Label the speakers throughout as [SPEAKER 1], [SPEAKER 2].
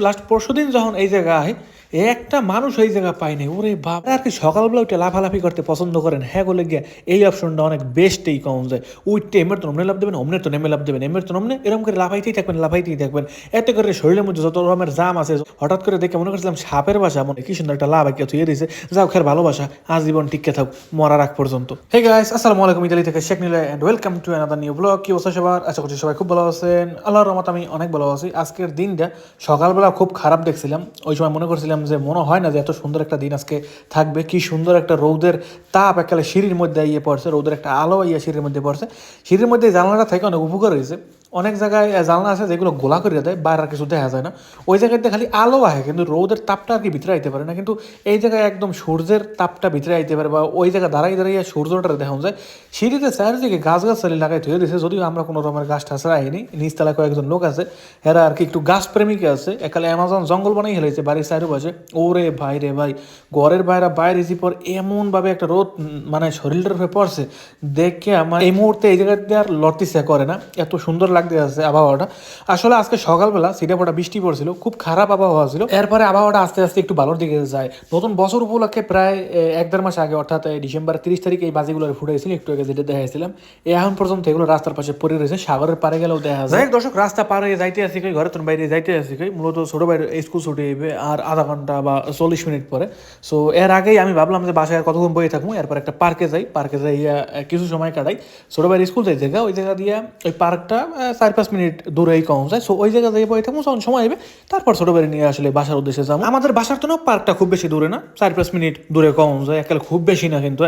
[SPEAKER 1] Last পরশুদিন যখন এই জায়গায় একটা মানুষ এই জায়গা পায়নি, ওরে বাপ! আর কি সকালবেলা উঠে লাফালাফি করতে পছন্দ করেন, হ্যাঁ বলে গিয়া এই অপশনটা অনেক বেস্টই কম যায়। উঠতে এমের তো নমনে লাভ দেবেন, অমনের তো নেমে লাভ দেবেন, এমের তো নমনে এরকম করে লাফাইতেই থাকবেন। এতে করে শরীরের মধ্যে যত রকমের জাম আছে, হঠাৎ করে দেখে মনে করছিলাম সাপের বাসা, মনে কি সুন্দর একটা লাভ একে থুয়ে দিয়েছে। যাও খের ভালোবাসা আজীবন টিকে থাক মরার আগ পর্যন্ত। হে গাইস, আসসালামু আলাইকুম, ইতালি থেকে Sheikh Nila and welcome to another new blog. কি অবস্থা সবার? আশা করছি সবাই খুব ভালো আছেন। আল্লাহর রহমতে আমি অনেক ভালো আছি। আজকের দিনটা সকালবেলা খুব খারাপ দেখছিলাম, ওই সময় মনে করছিলাম যে মনে হয় না যে এত সুন্দর একটা দিন আজকে থাকবে। কি সুন্দর একটা রৌদের তাপ একালে সিঁড়ির মধ্যে ইয়ে পড়ছে, রৌদের একটা আলো ইয়ে সিঁড়ির মধ্যে পড়ছে। সিঁড়ির মধ্যে জানালাটা থেকে অনেক উপকার হয়েছে। অনেক জায়গায় জানলা আছে যেগুলো গোলা করে দেয়, বাইরে আর কিছু দেখা যায় না। ওই জায়গাতে খালি আলো আহে, কিন্তু রোদের তাপটা আর কি ভিতরে আইতে পারে না। কিন্তু এই জায়গায় একদম সূর্যের তাপটা ভিতরে আইতে পারে, বা ওই জায়গায় দাঁড়িয়ে সূর্যটা দেখা যায়। সিঁড়িতে চারিদিকে গাছগাছালি লাগাই ধুয়ে দিয়েছে, যদিও আমরা কোনো রকমের গাছ টাছ রাখিনি। নিচতলায় কয়েকজন লোক আছে, এরা আর কি একটু গাছ প্রেমিক আছে, একালে অ্যামাজন জঙ্গল বানাই হেলেছে বাড়ির চারিপাশে। ওরে ভাই রে ভাই, ঘরের বাইরে যে পর এমনভাবে একটা রোদ মানে শরীরটার উপরে পড়ছে, দেখে আমার এই মুহূর্তে এই জায়গাতে আর লড়তে ইচ্ছা করে না, এত সুন্দর লাগতে আছে আবহাওয়াটা। আসলে আজকে সকালবেলা সিটাফোটা বৃষ্টি পড়ছিল, খুব খারাপ আবহাওয়া ছিল। এরপরে আবহাওয়াটা আস্তে আস্তে একটু ভালোর দিকে যায়। নতুন বছর উপলক্ষে প্রায় 1-1.5 মাস আগে, অর্থাৎ ডিসেম্বর 30 তারিখ এই বাজিগুলো ফুটেছিল, একটু আগে যেটা দেখাইছিলাম। এখন পর্যন্ত এগুলো রাস্তার পাশে পড়ে রয়েছে, সাগরের পারে গেলেও দেখা যায়। দর্শক, রাস্তা পারে যাইতে আসি কই, ঘরে তোর বাইরে যাইতে আসি কই, মূলত ছোট বাইরে স্কুল ছুটি হইবে আর আধা ঘন্টা বা 40 মিনিট পরে। সো এর আগেই আমি ভাবলাম যে বাসায় আর কতক্ষণ বয়ে থাকবো, এরপর একটা পার্কে যাই কিছু সময় কাটাই। ছোট ভাইয়ের স্কুল যাই জায়গা, ওই জায়গা দিয়ে ওই পার্কটা 4-5 মিনিট দূরেই কম যায়। সো ওই জায়গা দিয়ে বয়ে থাকবো, যখন সময় হবে তারপর ছোট ভাই নিয়ে আসলে বাসার উদ্দেশ্যে যাবো। আমাদের বাসার তো না পার্কটা খুব বেশি দূরে না, 4-5 মিনিট দূরে কম যায়, একাল খুব বেশি না। কিন্তু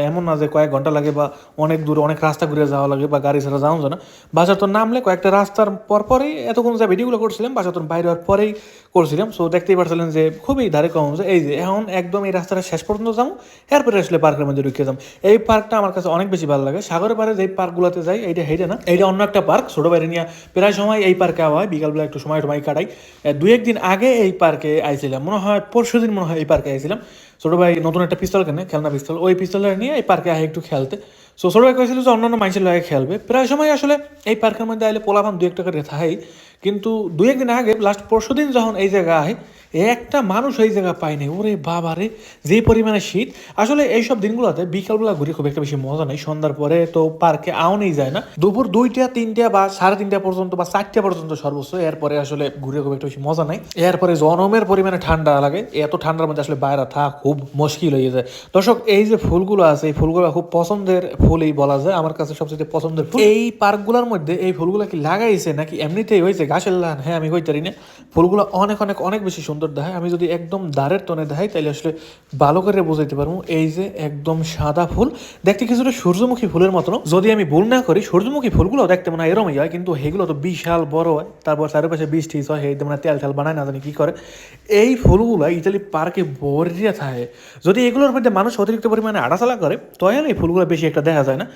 [SPEAKER 1] এমন না যে কয়েক ঘন্টা লাগে বা অনেক দূরে অনেক রাস্তা ঘুরে যাওয়া লাগে বা গাড়ি ছাড়া যাওয়া যায় না। বাসার তো নামলে কয়েকটা রাস্তার পরপরই এতক্ষণ যা ভিডিওগুলো করছিলাম বাসার তো বাইরে হওয়ার পরেই করছিলাম। সো দেখতেই পারছিলেন যে খুবই ধারে কম যায়। এই যে এখন একদম এই রাস্তাটা শেষ পর্যন্ত যাবো, এরপরে আসলে পার্কের মধ্যে ঢুকে যাবো। এই পার্কটা আমার কাছে অনেক বেশি ভালো লাগে। সাগরের পাড়ে যে পার্কগুলোতে যাই, এইটা হেঁটে না, এইটা অন্য একটা পার্ক। ছোট বাইরে নিয়ে প্রায় সময় এই পার্কে আওয়া হয়, বিকালবেলা একটু সময় কাটাই। 2-1 দিন আগে এই পার্কে আইছিলাম, মনে হয় পরশুদিন মনে হয় এই পার্কে আইছিলাম। ছোট ভাই নতুন একটা পিস্তল কেনে, খেলনা পিস্তল, ওই পিস্তলটা নিয়ে এই পার্কে আহে একটু খেলতে। সো ছোট ভাই কয়েছিল যে অন্যান্য মানুষের লাগে খেলবে। প্রায় সময় আসলে এই পার্কের মধ্যে আইলে পোলাপান 2-1 টাকা রেথাই। কিন্তু 2-1 দিন আগে লাস্ট পরশুদিন যখন এই জায়গায় একটা মানুষ এই জায়গা পায়নি, ওরে বাবা রে, যে পরিমাণে শীত। আসলে এইসব দিনগুলোতে বিকালবেলা ঘুরে খুব একটা বেশি মজা নেই, সন্ধ্যার পরে তো পার্কে আওয়াই যায় না। দুপুর 2টা 3টা বা 3:30 পর্যন্ত বা 4টা পর্যন্ত সর্বোচ্চ, এরপরে আসলে ঘুরে খুব একটা বেশি মজা নাই। এরপরে জনমের পরিমাণে ঠান্ডা লাগে, এত ঠান্ডার মধ্যে আসলে বাইরে থাকা খুব মুশকিল হয়ে যায়। দর্শক, এই যে ফুলগুলো আছে, এই ফুলগুলো খুব পছন্দের ফুলই বলা যায়, আমার কাছে সবচেয়ে পছন্দের ফুল। এই পার্কগুলোর মধ্যে এই ফুলগুলো কি লাগাইছে নাকি এমনিতেই হয়েছে গাছের লান, হ্যাঁ আমি কইতারি না। ফুলগুলো অনেক অনেক অনেক বেশি সুন্দর দেখায়। আমি যদি একদম দাঁড়ের টনে দেখাই তাহলে আসলে ভালো করে বুঝাইতে পারবো। এই যে একদম সাদা ফুল, দেখতে কিছুটা সূর্যমুখী ফুলের মতো। যদি আমি ভুল না করি, সূর্যমুখী ফুলগুলো দেখতে মনে হয় এরমই হয়, কিন্তু এগুলো তো বিশাল বড় হয়, তারপর চারিপাশে বৃষ্টি হয়, মানে তেল তেল বানায় না জানি কি করে। এই ফুলগুলো ইতালি পার্কে ভরিয়া থাকে। যদি এগুলোর মধ্যে মানুষ অতিরিক্ত পরিমাণে আড়াচালা করে তাহলে এই ফুলগুলো বেশি একটা দেখা যায় না।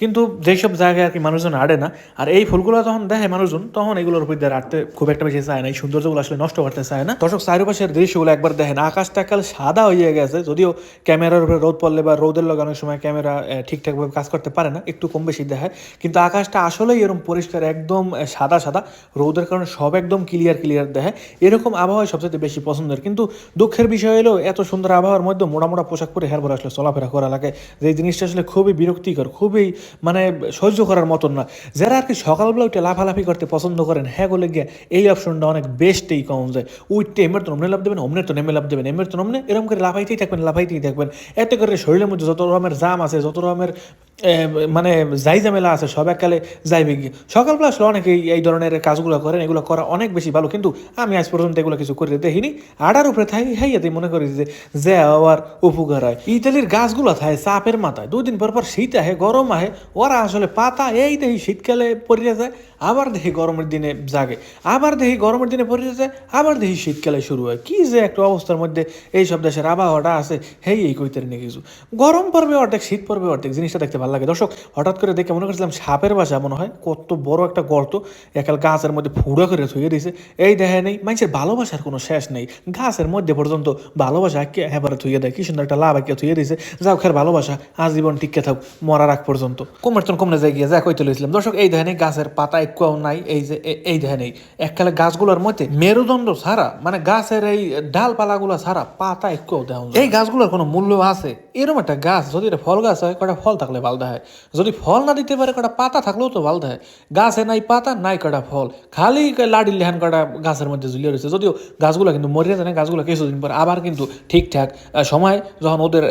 [SPEAKER 1] কিন্তু যেসব জায়গায় আর কি মানুষজন আড়ে না, আর এই ফুলগুলো যখন দেখে মানুষজন, তখন এগুলোর উপর দিয়ে আড়তে খুব একটা বেশি চায় না, এই সৌন্দর্যগুলো আসলে নষ্ট করতে চায় না। দর্শক, চারিপাশের দৃশ্যগুলো একবার দেখেন, আকাশটা কাল সাদা হয়ে গেছে। যদিও ক্যামেরার উপরে রোদ পড়লে বা রোদের লাগানোর সময় ক্যামেরা ঠিকঠাকভাবে কাজ করতে পারে না, একটু কম বেশি দেখায়। কিন্তু আকাশটা আসলেই এরকম পরিষ্কার, একদম সাদা সাদা, রোদের কারণে সব একদম ক্লিয়ার দেখে। এরকম আবহাওয়া সবচেয়ে বেশি পছন্দের। কিন্তু দুঃখের বিষয় হলো, এত সুন্দর আবহাওয়ার মধ্যে মোটা পোশাক পরে হেরপর আসলে চলাফেরা করা লাগে, যে জিনিসটা আসলে খুবই বিরক্তিকর, খুবই মানে সহ্য করার মতন না। যারা আর কি সকালবেলা উঠে লাফালাফি করতে পছন্দ করেন, হ্যাঁ বলে গিয়ে এই অপশনটা অনেক বেস্টই কম যায়। উঠতে এমের তো নমনে লাভ দেবেন, অমনের তো নেমে লাভ দেবেন, এমের তো নমনে এরকম করে লাফাইতেই থাকবেন। এতে করে শরীরের মধ্যে যত রকমের জাম আছে, যত রকমের মানে যাই ঝামেলা আছে, সব এককালে যাইবে গিয়ে। সকালবেলা আসলে অনেকেই এই ধরনের কাজগুলো করেন, এগুলো করা অনেক বেশি ভালো, কিন্তু আমি আজ পর্যন্ত এগুলো কিছু করে দেখিনি। আডার উপরে থাই হাইয়াতে মনে করি যে আবার উপকার হয়। ইতালির গাছগুলো থাকে চাপের মাথায়, 2 দিন পর শীত আহে, গরম আহে, ওরা আসলে পাতা এই দেখি শীতকালে পড়ে যায়, আবার দেখি গরমের দিনে জাগে, আবার দেখি গরমের দিনে পড়ে যায়, আবার দেখি শীতকালে শুরু হয়। কি যে একটা অবস্থার মধ্যে এই সব দেশের আবহাওয়াটা আছে, এই কইতে নিয়ে কিছু গরম পড়বে অর্ধেক, শীত পড়বে অর্ধেক, জিনিসটা দেখতে ভালো ভালো লাগে। দর্শক হঠাৎ করে দেখে মনে করছিলাম সাপের বাসা মনে হয়, কত বড় একটা গর্ত একাল গাছের মধ্যে ফুড়ো করে থুয়ে দিয়েছে। এই দেখে নেই মানুষের ভালোবাসার কোনো শেষ নেই, গাছের মধ্যে পর্যন্ত ভালোবাসা একে হেবারে থুয়ে দেয়, কি সুন্দর একটা লাভ একে থুয়ে দিয়েছে। যাও খের ভালোবাসা আজীবন টিকে থাক মরার আগ পর্যন্ত। কমনে যায় গিয়ে যা কই তুলেছিলাম। দর্শক এই দেখে নেই গাছের পাতা একটুও নাই, এই যে এই দেখে নেই এককালে গাছগুলোর মধ্যে মেরুদণ্ড ছাড়া, মানে গাছের এই ডালপালাগুলো ছাড়া পাতা একটুও দেওয়া, এই গাছগুলোর কোনো মূল্য আছে? এরকম একটা গাছ যদি এটা ফল গাছ হয়, কটা ফল থাকলে ভালো দেয়, যদি ফল না দিতে পারে কটা পাতা থাকলেও তো ভালো দেয়। গাছে নাই পাতা নাই কটা ফল, খালি লাড়ি লেহান কটা গাছের মধ্যে ঝুলিয়ে রয়েছে। যদিও গাছগুলো কিন্তু মরিয়া যায় না, গাছগুলো কিছুদিন পর আবার কিন্তু ঠিকঠাক সময় যখন ওদের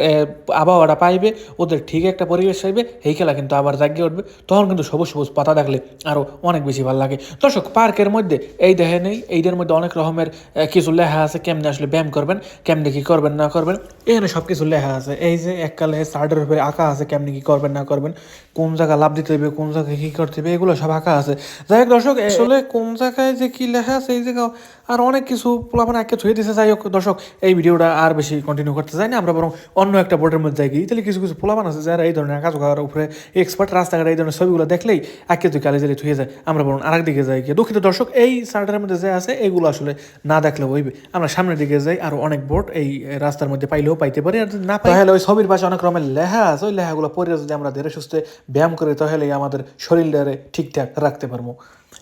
[SPEAKER 1] আবহাওয়াটা পাইবে, ওদের ঠিক একটা পরিবেশ পাইবে, এই খেলা কিন্তু আবার জাগিয়ে উঠবে, তখন কিন্তু সবুজ সবুজ পাতা দেখলে আরো অনেক বেশি ভালো লাগে। দর্শক পার্কের মধ্যে এই দেখে নেই এইটার মধ্যে অনেক রকমের কিছু লেখা আছে, কেমনে আসলে ব্যায়াম করবেন, কেমনে কি করবেন না করবেন, এখানে সব কিছু লেখা আছে। এই যে এককালে সার্টের উপরে আঁকা আছে কেমনি কি করবেন না করবেন, কোন জায়গায় লাভ দিতে হবে, কোন জায়গায় কি করতে হবে, এগুলো সব আঁকা আছে। যাই হোক দর্শক, আসলে কোন জায়গায় যে কি লেখা আছে এই জায়গায় আর অনেক কিছু পোলাপান একে ছুঁয়ে দিছে। যাই হোক দর্শক, এই ভিডিওটা আর বেশি কন্টিনিউ করতে চাই না, আমরা বরং অন্য একটা বোর্ডের মধ্যে যাই গিয়ে। তাহলে কিছু কিছু পোলাপান আছে যারা এই ধরনের আঁকা ঝোঁকার উপরে এক্সপার্ট, রাস্তাঘাটে এই ধরনের ছবিগুলো দেখলেই আঁকে তুই কালে জালি ছুঁয়ে যায়, আমরা বরং আরেক দিকে যাই গিয়ে। দুঃখিত দর্শক, এই সার্টের মধ্যে যে আছে এগুলো আসলে না দেখলে হইবে, আমরা সামনের দিকে যাই। আর অনেক বোর্ড এই রাস্তার মধ্যে পাইলেও পাইতে পারি, আর না পাই তাহলে ওই ছবির পাশে অনেক রকমের লেখা আছে, ওই লেখাগুলো পড়ে যদি আমরা ধীরে সুস্থে ব্যায়াম করি তাহলে আমাদের শরীরটারে ঠিকঠাক রাখতে পারবো।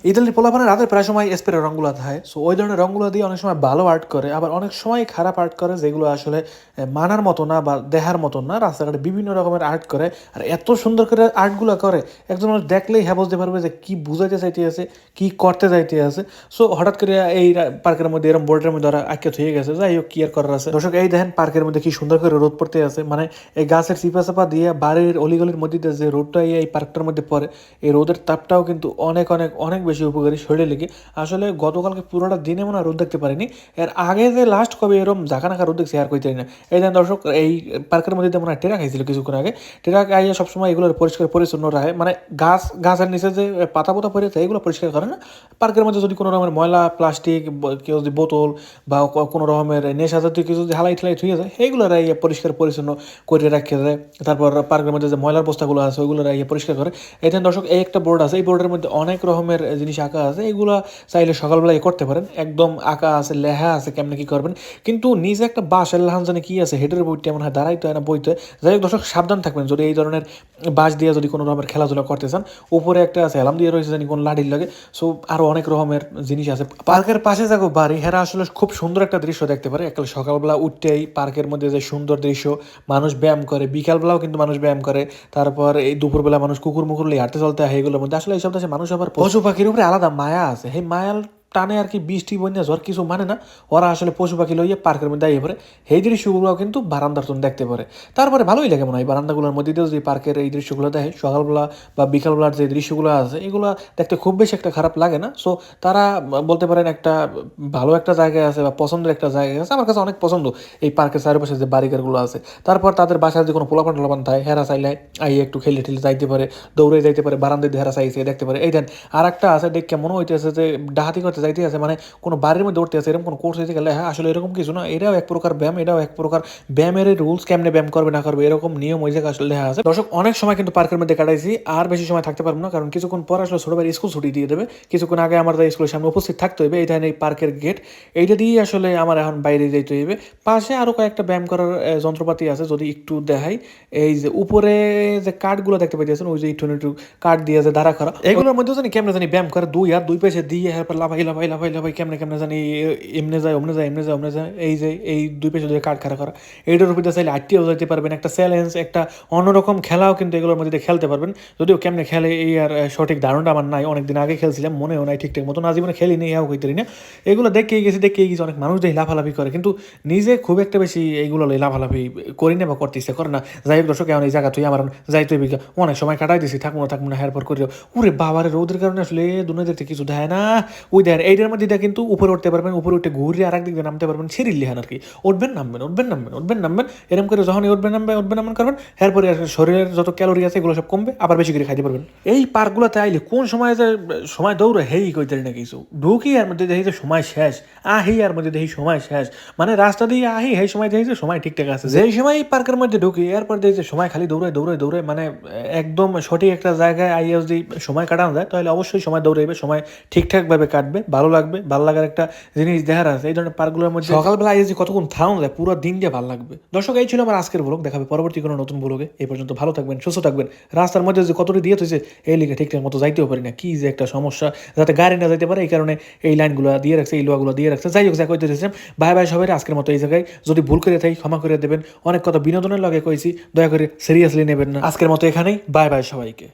[SPEAKER 1] ইতালির পোলাপানের রাতের প্রায় সময় স্প্রে রঙগুলো থাকে, সো ওই ধরনের রঙগুলো দিয়ে অনেক সময় ভালো আর্ট করে, আবার অনেক সময় খারাপ আর্ট করে, যেগুলো আসলে মানার মতো না বা দেখার মতো না। রাস্তাঘাটে বিভিন্ন রকমের আর্ট করে, আর এত সুন্দর করে আর্টগুলো করে একজন মানুষ দেখলেই হ্যাঁ বুঝতে পারবে যে কী বুঝাইতে চাইতে আছে, কী করতে চাইতে আছে। সো হঠাৎ করে এই পার্কের মধ্যে এরকম বোর্ডের মধ্যে ওরা আঁকে থুয়ে গেছে, যাই হোক কি আর করার আছে। দর্শক এই দেখেন পার্কের মধ্যে কি সুন্দর করে রোদ পড়তে আছে, মানে এই গাছের চিপা চাপা দিয়ে বাড়ির অলিগলির মধ্যে যে রোদটা এই পার্কটার মধ্যে পড়ে, এই রোদের তাপটাও কিন্তু অনেক অনেক অনেক বেশি উপকারী শরীরে লেগে। আসলে গতকালকে পুরোটা দিনে মনে হয় রোদ দেখতে পারিনি, এর আগে যে লাস্ট কবে এরকম জাকানাকা রোদ দেখছি আর কইতে না। এই দেন দর্শক, এই পার্কের মধ্যে মনে হয় টেরা খাইছিল কিছুক্ষণ আগে, টেরা খাইয়ে সবসময় এগুলোর পরিষ্কার পরিচ্ছন্ন রাখে, মানে গাছের নিচে যে পাতা পোতা পড়ে থাকে এগুলো পরিষ্কার করে না। পার্কের মধ্যে যদি কোনো রকমের ময়লা প্লাস্টিক, কেউ যদি বোতল বা কোনো রকমের নেশা জাতীয় কিছু যদি হালাই ঠেলাই থুয়ে যায়, এইগুলো রাইয়ে পরিষ্কার পরিচ্ছন্ন করে রাখে যায়। তারপর পার্কের মধ্যে যে ময়লার বস্তাগুলো আছে ওইগুলো রাইয়ে পরিষ্কার করে। এই দেন দর্শক, এই একটা বোর্ড আছে, এই বোর্ডের মধ্যে অনেক রকমের জিনিস আঁকা আছে, এগুলা চাইলে সকালবেলায় করতে পারেন। একদম আঁকা আছে, লেখা আছে কেমনে কি করবেন, কিন্তু নিজে একটা বাঁশের লাহান জানে কি আছে হেডের বইতে মনে হয় দাঁড়াইতে হয় না বইতে। যাই হোক দর্শক, সাবধান থাকবেন যদি এই ধরনের বাঁশ দিয়ে যদি কোনো রকমের খেলাধুলা করতে চান। উপরে একটা আছে হেলাম দিয়ে রয়েছে জানি কোন লাঠির লাগে। সো আরো অনেক রকমের জিনিস আছে। পার্কের পাশে যাবো বাড়ি, হেরা আসলে খুব সুন্দর একটা দৃশ্য দেখতে পারে। একাল সকালবেলা উঠতেই পার্কের মধ্যে যে সুন্দর দৃশ্য, মানুষ ব্যায়াম করে, বিকালবেলাও কিন্তু মানুষ ব্যায়াম করে, তারপর এই দুপুরবেলা মানুষ কুকুর মুকুর লিয়ে হাঁটতে চলতে হয়। এগুলোর মধ্যে আসলে এইসব দেশে মানুষ আবার পশু পাখির উপরে আলাদা মায়া আছে, এই মায়াল টানে আর কি। বৃষ্টি বন্যা ঝড় কিছু মানে না, ওরা আসলে পশু পাখি লইয়ে পার্কের মধ্যে আইয়ে পড়ে। এই দৃশ্যগুলো কিন্তু বারান্দার তুমি দেখতে পারে, তারপরে ভালোই লাগে মনে হয় বারান্দাগুলোর মধ্যে দিয়ে যদি পার্কের এই দৃশ্যগুলো দেখে সকালবেলা বা বিকালবেলার যে দৃশ্যগুলো আছে এগুলো দেখতে খুব বেশি একটা খারাপ লাগে না। সো তারা বলতে পারেন একটা ভালো একটা জায়গায় আছে বা পছন্দের একটা জায়গায় আছে। আমার কাছে অনেক পছন্দ এই পার্কের চারপাশে যে বাড়িঘরগুলো আছে। তারপর তাদের বাসায় যে কোনো পোলাপান টোলাপান থাকে, হেরা চাইলে আইয়ে একটু খেলে ঠেলে যাইতে পারে, দৌড়ে যাইতে পারে, বারান্দায় হেরা চাইছে দেখতে পারে। এই দেন আর একটা আছে, দেখে মনে হইতেছে যে ডাহাতি করতে যাইতে আছে, মানে কোনো বাড়ির মধ্যে উঠতে আছে, এরকম কোনো কোর্স হইতে গেলে। হ্যাঁ আসলে এরকম কিছু না, এটাও এক প্রকার ব্যায়াম, এটাও এক প্রকার ব্যায়ামের রুলস, কেমনে ব্যায়াম করবে না করবে এরকম নিয়ম ওই জায়গায় আসলে লেখা আছে। দর্শক অনেক সময় কিন্তু পার্কের মধ্যে কাটাইছি, আর বেশি সময় থাকতে পারবো না, কারণ কিছুক্ষণ পর আসলে ছোট ভাই স্কুল ছুটি দিয়ে দেবে। কিছুক্ষণ আগে আমার স্কুলের সামনে উপস্থিত থাকতে হবে, এই ধরনের পার্কের গেট, এইটা দিয়ে আসলে আমার এখন বাইরে যেতে হইবে। পাশে আরও কয়েকটা ব্যায়াম করার যন্ত্রপাতি আছে, যদি একটু দেখাই। এই যে উপরে যে কাঠগুলো দেখতে পাইতেছেন, ওই যে একটু একটু কাঠ দিয়ে যে দাঁড়া করা, এগুলোর মধ্যে জানি কেমনে জানি ব্যায়াম করে, দুই হাত দুই পাশে দিয়ে এরপর লাফাই লাফাই লাফাই লাফাই কেমনে কেমনে জানি এমনে যায় অমনে যায়, এমনে যায় অমনে যায়। এই যে এই দুই পেশে যদি কাঠ খাড়া করা, এইটার উপরে চাইলে আটটিও যাইতে পারবেন। একটা চ্যালেঞ্জ, একটা অন্যরকম খেলাও কিন্তু এগুলোর মধ্যে খেলতে পারবেন। যদিও কেমনে খেলে এই আর সঠিক ধারণাটা আমার নাই, অনেকদিন আগে খেলছিলাম, মনেও নাই ঠিকঠাক মতো, না জীবনে খেলি নেই, হাও হইতে না। এগুলো দেখেই গেছি অনেক মানুষ দেখি লাফালাফি করে, কিন্তু নিজে খুব একটা বেশি এইগুলো লাফালাফি করি না বা করতে ইচ্ছে করে না। যাই হোক দর্শক, এখন এই জায়গা তুই আমার যাইতে অনেক সময় কাটাই দিছি, থাকবো না হেরপর করিও। ওরে বাবারে রোদের কারণে আসলে দুনিয়াতে কিছু দেয় না। ওই দেয় চেয়ার, এইটার মধ্যে দিয়ে কিন্তু উপরে উঠতে পারবেন, উপরে উঠে ঘুরে আর একদিক দিয়ে নামতে পারবেন, সিঁড়ির লিহান আর কি, উঠবেন নামবেন উঠবেন নামবেন উঠবেন নামবেন, এরকম করে যখনই উঠবেন নামবেন করবেন, এরপরে শরীরের যত ক্যালোরি আছে এগুলো সব কমবে, আবার বেশি করে খাইতে পারবেন। এই পার্কগুলোতে আইলে কোন সময় যে সময় দৌড়ে হেই কইতে না কিছু, ঢুকি আর মধ্যে দেখি যে সময় শেষ, আহি আর মধ্যে দেখি সময় শেষ, মানে রাস্তা দিয়ে আহি সেই সময় দেখি যে সময় ঠিকঠাক আছে, যেই সময় এই পার্কের মধ্যে ঢুকি এরপর দেখি যে সময় খালি দৌড়ায়, মানে একদম সঠিক একটা জায়গায় আইয়া যদি সময় কাটানো যায় তাহলে অবশ্যই সময় দৌড়াইবে, সময় ঠিকঠাকভাবে কাটবে, ভালো লাগবে, ভালো লাগার একটা জিনিস দেখার আছে। এই ধরনের পার্কগুলোর মধ্যে সকালবেলা আইয়া যে কতক্ষণ থাউন যায় পুরো দিন দিয়ে ভালো লাগবে। দর্শক, এই ছিল আমার আজকের ব্লগ, দেখাবে পরবর্তী কোনো নতুন ব্লগে। এই পর্যন্ত ভালো থাকবেন, সুস্থ থাকবেন। রাস্তার মধ্যে যে কতটি দিয়ে হয়েছে এই লিগে ঠিকঠাক মতো যাইতেও পারি না, কি যে একটা সমস্যা, যাতে গাড়ি না যাইতে পারে এই কারণে এই লাইনগুলো দিয়ে রাখছে, এই লোয়াগুলো দিয়ে রাখছে। যাই হোক, যা কইতে চাইছিলাম, বাই বাই সবাই, আজকের মতো এই জায়গায় যদি ভুল করে থাকি ক্ষমা করে দেবেন। অনেক কথা বিনোদনের লগে কইছি, দয়া করে সিরিয়াসলি নেবেন না। আজকের মতো এখানেই, বাই বাই সবাইকে।